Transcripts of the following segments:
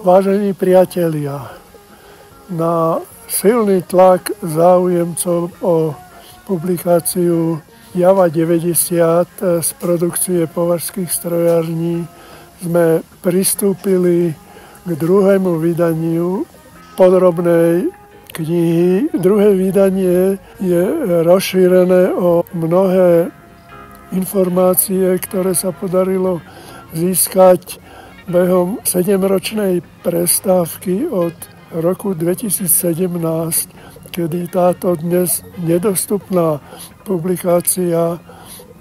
Vážení priatelia, na silný tlak záujemcov o publikáciu Java 90 z produkcie Považských strojární sme pristúpili k druhému vydaniu podrobnej knihy. Druhé vydanie je rozšírené o mnohé informácie, ktoré sa podarilo získať behom 7-ročnej prestávky od roku 2017, kedy táto dnes nedostupná publikácia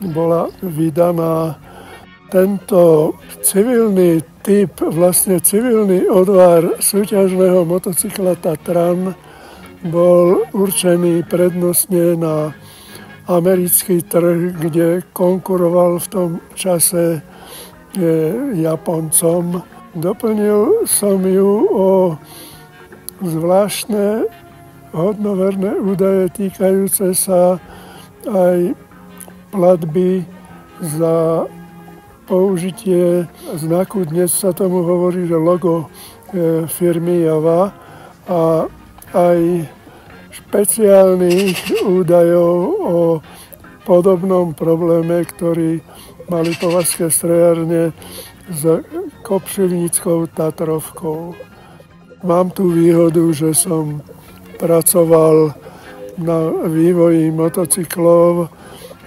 bola vydaná. Tento civilný typ, vlastne civilný odvar súťažného motocykla Tatran bol určený prednostne na americký trh, kde konkuroval v tom čase Japoncom. Doplnil som ju o zvláštne hodnoverné údaje týkajúce sa aj platby za použitie znaku. Dnes sa tomu hovorí, že logo firmy Java, a aj špeciálnych údajov o podobnom probléme, ktorý mali Považské strojárne s Kopšivnickou Tatrovkou. Mám tu výhodu, že som pracoval na vývoji motocyklov,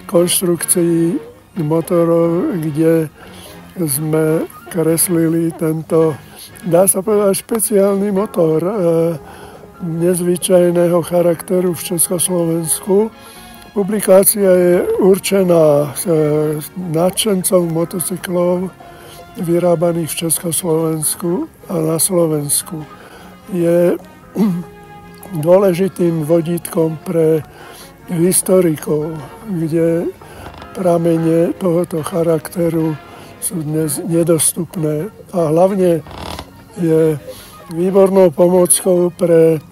konštrukcii motorov, kde sme kreslili tento, dá sa povedať, špeciálny motor nezvyčajného charakteru v Československu. Publikácia je určená nadšencom motocyklov vyrábaných v Československu a na Slovensku. Je dôležitým vodítkom pre historikov, kde pramene tohoto charakteru sú dnes nedostupné. A hlavne je výbornou pomôckou pre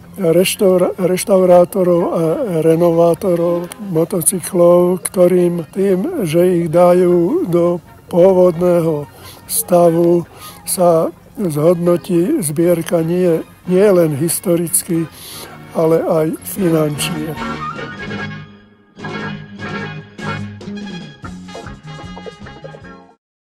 reštaurátorov a renovátorov motocyklov, ktorým tým, že ich dajú do pôvodného stavu, sa zhodnotí zbierka nie len historicky, ale aj finančne.